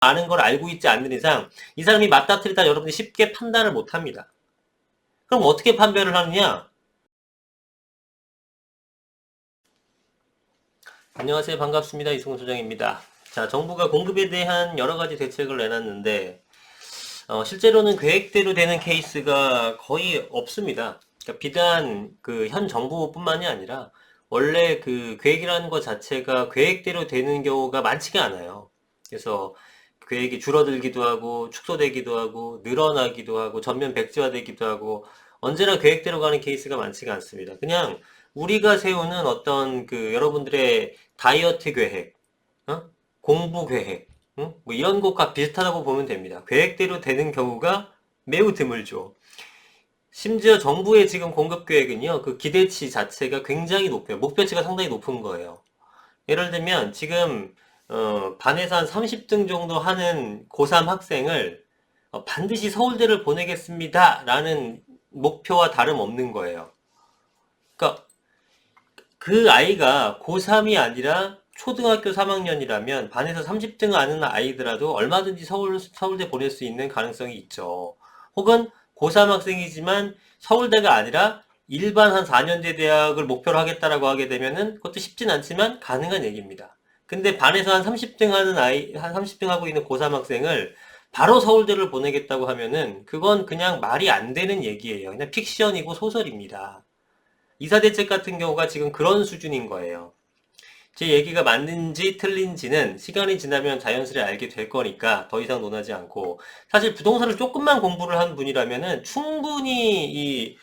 아는 걸 알고 있지 않는 이상 이 사람이 맞다 틀리다 여러분이 쉽게 판단을 못 합니다. 그럼 어떻게 판별을 하느냐? 안녕하세요. 반갑습니다. 이승훈 소장입니다. 자, 정부가 공급에 대한 여러 가지 대책을 내놨는데 실제로는 계획대로 되는 케이스가 거의 없습니다. 그러니까 비단 그 현 정부뿐만이 아니라 원래 그 계획이라는 것 자체가 계획대로 되는 경우가 많지가 않아요. 그래서 계획이 줄어들기도 하고 축소되기도 하고 늘어나기도 하고 전면 백지화되기도 하고 언제나 계획대로 가는 케이스가 많지가 않습니다. 그냥 우리가 세우는 어떤 그 여러분들의 다이어트 계획, 어? 공부 계획, 뭐 이런 것과 비슷하다고 보면 됩니다. 계획대로 되는 경우가 매우 드물죠. 심지어 정부의 지금 공급 계획은요, 그 기대치 자체가 굉장히 높아요. 목표치가 상당히 높은 거예요. 예를 들면 지금 반에서 한 30등 정도 하는 고3 학생을 반드시 서울대를 보내겠습니다. 라는 목표와 다름없는 거예요. 그러니까 그 아이가 고3이 아니라 초등학교 3학년이라면 반에서 30등 하는 아이더라도 얼마든지 서울대 보낼 수 있는 가능성이 있죠. 혹은 고3 학생이지만 서울대가 아니라 일반 한 4년제 대학을 목표로 하겠다라고 하게 되면은 그것도 쉽진 않지만 가능한 얘기입니다. 근데 반에서 한 30등 하는 아이, 한 30등 하고 있는 고3 학생을 바로 서울대를 보내겠다고 하면은 그건 그냥 말이 안 되는 얘기예요. 그냥 픽션이고 소설입니다. 이사대책 같은 경우가 지금 그런 수준인 거예요. 제 얘기가 맞는지 틀린지는 시간이 지나면 자연스레 알게 될 거니까 더 이상 논하지 않고, 사실 부동산을 조금만 공부를 한 분이라면은 충분히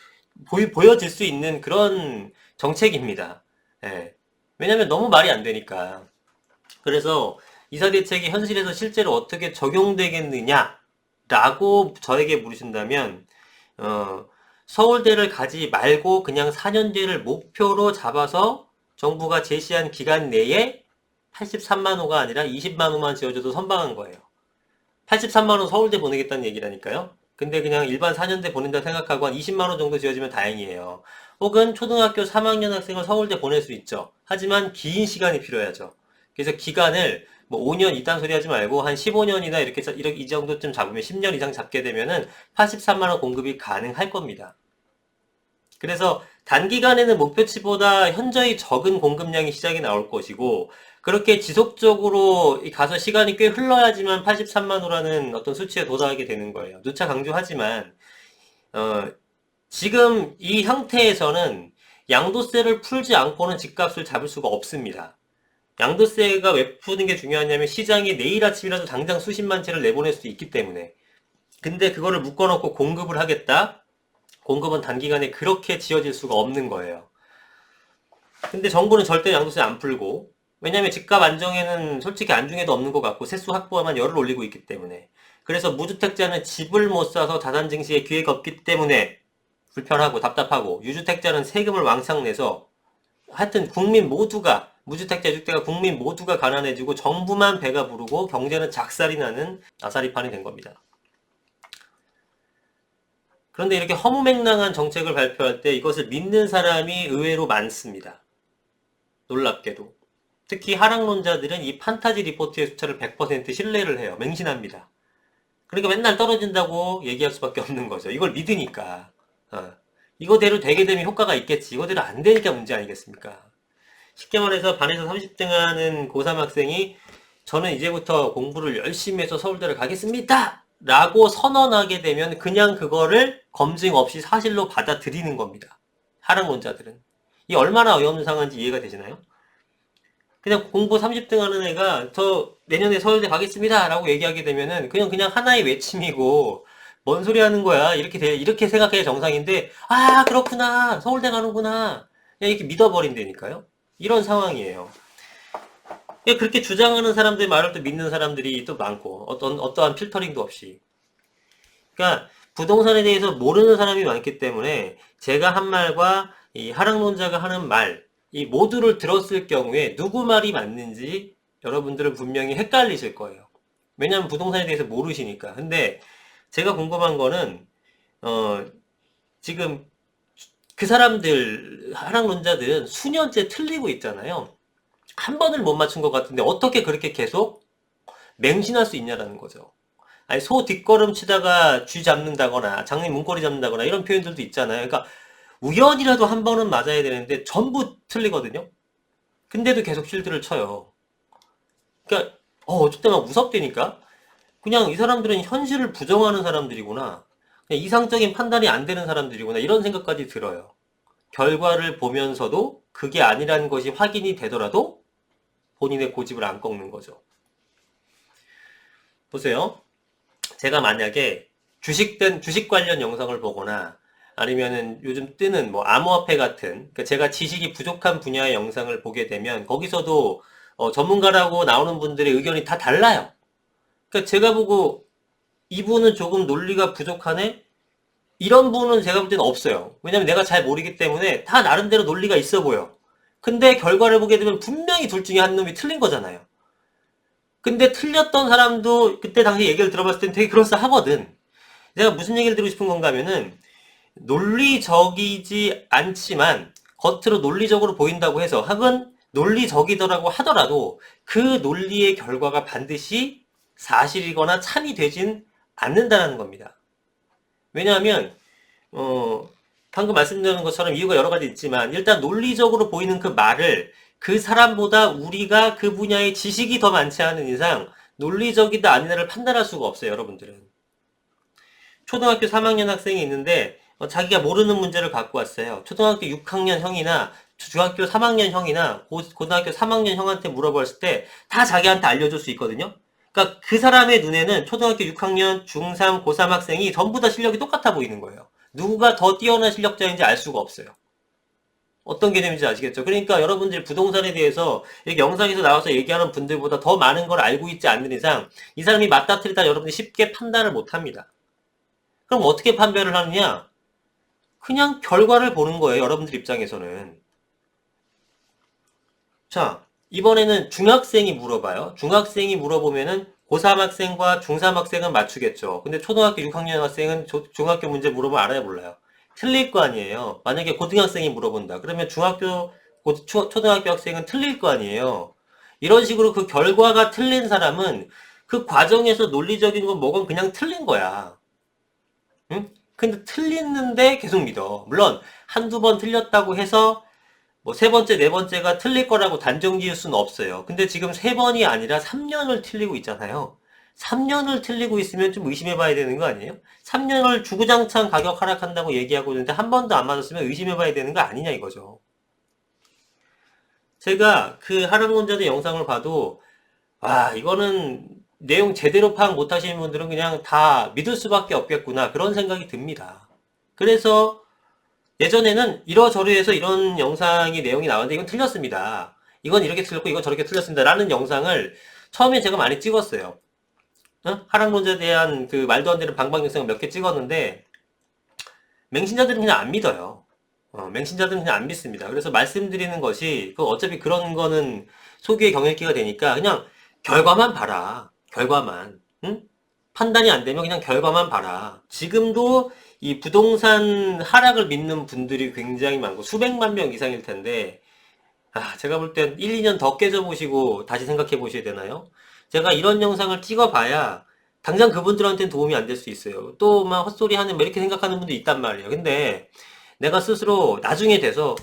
보여질 수 있는 그런 정책입니다. 예. 왜냐면 너무 말이 안 되니까. 그래서 이사대책이 현실에서 실제로 어떻게 적용되겠느냐라고 저에게 물으신다면, 어, 서울대를 가지 말고 그냥 4년제를 목표로 잡아서 정부가 제시한 기간 내에 83만 호가 아니라 20만 호만 지어줘도 선방한 거예요. 83만 호 서울대 보내겠다는 얘기라니까요. 근데 그냥 일반 4년제 보낸다 생각하고 한 20만 호 정도 지어지면 다행이에요. 혹은 초등학교 3학년 학생을 서울대 보낼 수 있죠. 하지만 긴 시간이 필요하죠. 그래서 기간을 뭐 5년 이딴 소리 하지 말고 한 15년이나 이렇게 이 정도쯤 잡으면 10년 이상 잡게 되면은 83만 원 공급이 가능할 겁니다. 그래서 단기간에는 목표치보다 현저히 적은 공급량이 시장에 나올 것이고, 그렇게 지속적으로 가서 시간이 꽤 흘러야지만 83만 호라는 어떤 수치에 도달하게 되는 거예요. 누차 강조하지만, 어, 지금 이 형태에서는 양도세를 풀지 않고는 집값을 잡을 수가 없습니다. 양도세가 왜 푸는 게 중요하냐면 시장이 내일 아침이라도 당장 수십만 채를 내보낼 수 있기 때문에. 근데 그거를 묶어놓고 공급을 하겠다? 공급은 단기간에 그렇게 지어질 수가 없는 거예요. 근데 정부는 절대 양도세 안 풀고, 왜냐면 집값 안정에는 솔직히 안중에도 없는 것 같고 세수 확보만 열을 올리고 있기 때문에. 그래서 무주택자는 집을 못 사서 자산 증시에 기회가 없기 때문에 불편하고 답답하고, 유주택자는 세금을 왕창 내서 하여튼 국민 모두가, 무주택자 유주택자 국민 모두가 가난해지고 정부만 배가 부르고 경제는 작살이 나는 아사리판이 된 겁니다. 그런데 이렇게 허무맹랑한 정책을 발표할 때 이것을 믿는 사람이 의외로 많습니다. 놀랍게도. 특히 하락론자들은 이 판타지 리포트의 숫자를 100% 신뢰를 해요. 맹신합니다. 그러니까 맨날 떨어진다고 얘기할 수밖에 없는 거죠. 이걸 믿으니까. 이거대로 되게 되면 효과가 있겠지. 이거대로 안 되니까 문제 아니겠습니까? 쉽게 말해서 반에서 30등 하는 고3 학생이 저는 이제부터 공부를 열심히 해서 서울대를 가겠습니다! 라고 선언하게 되면 그냥 그거를 검증 없이 사실로 받아들이는 겁니다. 하락론자들은. 이 얼마나 어이없는 상황인지 이해가 되시나요? 그냥 공부 30등 하는 애가 저 내년에 서울대 가겠습니다! 라고 얘기하게 되면은 그냥 하나의 외침이고 뭔 소리 하는 거야? 이렇게 생각해야 정상인데, 아, 그렇구나. 서울대 가는구나. 그냥 이렇게 믿어버린다니까요. 이런 상황이에요. 그렇게 주장하는 사람들 말을 또 믿는 사람들이 또 많고, 어떠한 필터링도 없이. 그러니까, 부동산에 대해서 모르는 사람이 많기 때문에, 제가 한 말과 이 하락론자가 하는 말, 이 모두를 들었을 경우에 누구 말이 맞는지 여러분들은 분명히 헷갈리실 거예요. 왜냐하면 부동산에 대해서 모르시니까. 근데 제가 궁금한 거는, 어, 지금 그 사람들, 하락론자들은 수년째 틀리고 있잖아요. 한 번을 못 맞춘 것 같은데 어떻게 그렇게 계속 맹신할 수 있냐라는 거죠. 아니, 소 뒷걸음 치다가 쥐 잡는다거나 장님 문고리 잡는다거나 이런 표현들도 있잖아요. 그러니까 우연이라도 한 번은 맞아야 되는데 전부 틀리거든요. 근데도 계속 쉴드를 쳐요. 그러니까 어쩔 때막 무섭다니까. 그냥 이 사람들은 현실을 부정하는 사람들이구나. 그냥 이상적인 판단이 안 되는 사람들이구나. 이런 생각까지 들어요. 결과를 보면서도 그게 아니라는 것이 확인이 되더라도 본인의 고집을 안 꺾는 거죠. 보세요. 제가 만약에 주식 관련 영상을 보거나 아니면은 요즘 뜨는 뭐 암호화폐 같은, 그러니까 제가 지식이 부족한 분야의 영상을 보게 되면 거기서도 전문가라고 나오는 분들의 의견이 다 달라요. 그러니까 제가 보고 이분은 조금 논리가 부족하네? 이런 분은 제가 볼 때는 없어요. 왜냐면 내가 잘 모르기 때문에 다 나름대로 논리가 있어 보여. 근데 결과를 보게 되면 분명히 둘 중에 한 놈이 틀린 거잖아요. 근데 틀렸던 사람도 그때 당시 얘기를 들어봤을 땐 되게 그럴싸하거든. 내가 무슨 얘기를 드리고 싶은 건가 하면은 논리적이지 않지만 겉으로 논리적으로 보인다고 해서 혹은 논리적이더라고 하더라도 그 논리의 결과가 반드시 사실이거나 참이 되진 않는다는 겁니다. 왜냐하면 방금 말씀드린 것처럼 이유가 여러 가지 있지만 일단 논리적으로 보이는 그 말을 그 사람보다 우리가 그 분야의 지식이 더 많지 않은 이상 논리적이다 아니다를 판단할 수가 없어요, 여러분들은. 초등학교 3학년 학생이 있는데 자기가 모르는 문제를 갖고 왔어요. 초등학교 6학년 형이나 중학교 3학년 형이나 고등학교 3학년 형한테 물어봤을 때 다 자기한테 알려줄 수 있거든요. 그러니까 그 사람의 눈에는 초등학교 6학년, 중3, 고3 학생이 전부 다 실력이 똑같아 보이는 거예요. 누구가 더 뛰어난 실력자인지 알 수가 없어요. 어떤 개념인지 아시겠죠? 그러니까 여러분들이 부동산에 대해서 이렇게 영상에서 나와서 얘기하는 분들보다 더 많은 걸 알고 있지 않는 이상 이 사람이 맞다 틀리다 여러분들이 쉽게 판단을 못 합니다. 그럼 어떻게 판별을 하느냐? 그냥 결과를 보는 거예요, 여러분들 입장에서는. 자, 이번에는 중학생이 물어봐요. 중학생이 물어보면은 고3 학생과 중3 학생은 맞추겠죠. 근데 초등학교 6학년 학생은 중학교 문제 물어보면 알아요, 몰라요? 틀릴 거 아니에요. 만약에 고등학생이 물어본다. 그러면 초등학교 학생은 틀릴 거 아니에요. 이런 식으로 그 결과가 틀린 사람은 그 과정에서 논리적인 건 뭐건 그냥 틀린 거야. 응? 근데 틀렸는데 계속 믿어. 물론 한두 번 틀렸다고 해서 뭐 세 번째, 네 번째가 틀릴 거라고 단정 지을 수는 없어요. 근데 지금 세 번이 아니라 3년을 틀리고 있잖아요. 3년을 틀리고 있으면 좀 의심해 봐야 되는 거 아니에요? 3년을 주구장창 가격 하락한다고 얘기하고 있는데 한 번도 안 맞았으면 의심해 봐야 되는 거 아니냐 이거죠. 제가 그 하락론자들 영상을 봐도 이거는 내용 제대로 파악 못 하시는 분들은 그냥 다 믿을 수밖에 없겠구나 그런 생각이 듭니다. 그래서 예전에는 이러저러해서 이런 영상이 내용이 나왔는데 이건 틀렸습니다. 이건 이렇게 틀렸고 이건 저렇게 틀렸습니다. 라는 영상을 처음에 제가 많이 찍었어요. 하락론자에 대한 그 말도 안 되는 방방 영상을 몇 개 찍었는데 맹신자들은 그냥 안 믿어요. 맹신자들은 그냥 안 믿습니다. 그래서 말씀드리는 것이 어차피 그런 거는 소기의 경읽기가 되니까 그냥 결과만 봐라. 결과만. 응? 판단이 안 되면 그냥 결과만 봐라. 지금도 이 부동산 하락을 믿는 분들이 굉장히 많고 수백만 명 이상일 텐데 제가 볼 땐 1, 2년 더 깨져보시고 다시 생각해 보셔야 되나요? 제가 이런 영상을 찍어봐야 당장 그분들한테는 도움이 안 될 수 있어요. 또 막 헛소리 하는 뭐 이렇게 생각하는 분도 있단 말이에요. 근데 내가 스스로 나중에 돼서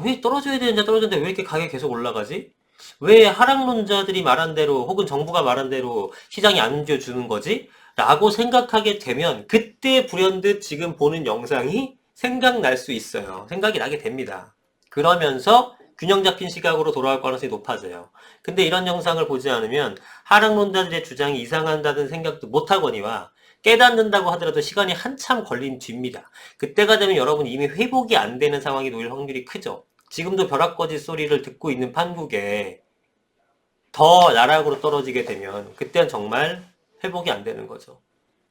왜 떨어져야 되는데 떨어졌는데 왜 이렇게 가격이 계속 올라가지? 왜 하락론자들이 말한 대로 혹은 정부가 말한 대로 시장이 안 움직여주는 거지? 라고 생각하게 되면 그때 불현듯 지금 보는 영상이 생각날 수 있어요. 생각이 나게 됩니다. 그러면서 균형 잡힌 시각으로 돌아올 가능성이 높아져요. 근데 이런 영상을 보지 않으면 하락론자들의 주장이 이상한다는 생각도 못하거니와 깨닫는다고 하더라도 시간이 한참 걸린 뒤입니다. 그때가 되면 여러분이 이미 회복이 안 되는 상황이 놓일 확률이 크죠. 지금도 벼락거짓 소리를 듣고 있는 판국에 더 나락으로 떨어지게 되면 그때는 정말 회복이 안 되는 거죠.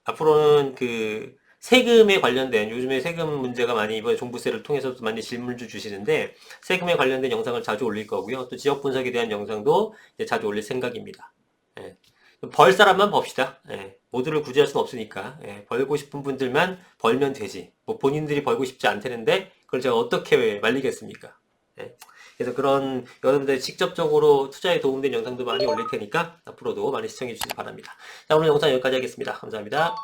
앞으로는 그 세금에 관련된 요즘에 세금 문제가 많이 이번에 종부세를 통해서도 많이 질문을 주시는데 세금에 관련된 영상을 자주 올릴 거고요. 또 지역 분석에 대한 영상도 이제 자주 올릴 생각입니다. 예. 벌 사람만 봅시다. 예. 모두를 구제할 수는 없으니까 벌고 싶은 분들만 벌면 되지. 뭐 본인들이 벌고 싶지 않다는데 그걸 제가 어떻게 말리겠습니까? 예. 그래서 그런 여러분들 직접적으로 투자에 도움된 영상도 많이 올릴 테니까 앞으로도 많이 시청해 주시기 바랍니다. 자, 오늘 영상 여기까지 하겠습니다. 감사합니다.